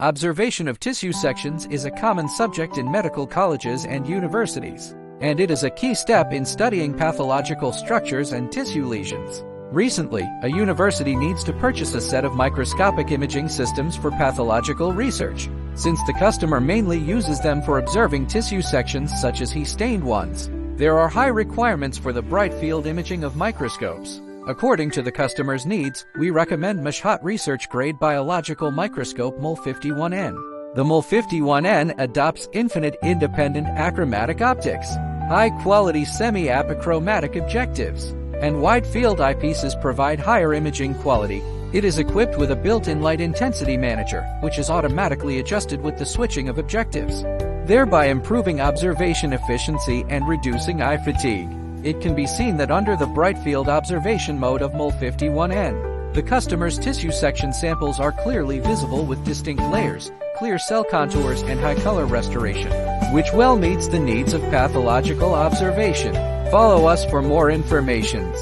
Observation of tissue sections is a common subject in medical colleges and universities, and it is a key step in studying pathological structures and tissue lesions. Recently, a university needs to purchase a set of microscopic imaging systems for pathological research, since the customer mainly uses them for observing tissue sections such as he-stained ones. There are high requirements for the bright field imaging of microscopes. According to the customer's needs, we recommend Mishhat research-grade biological microscope MOL51N. The MOL51N adopts infinite independent achromatic optics, high-quality semi-apochromatic objectives, and wide-field eyepieces provide higher imaging quality. It is equipped with a built-in light intensity manager, which is automatically adjusted with the switching of objectives, thereby improving observation efficiency and reducing eye fatigue. It can be seen that under the bright field observation mode of MOL51N, the customer's tissue section samples are clearly visible with distinct layers, clear cell contours and high color restoration, which well meets the needs of pathological observation. Follow us for more information.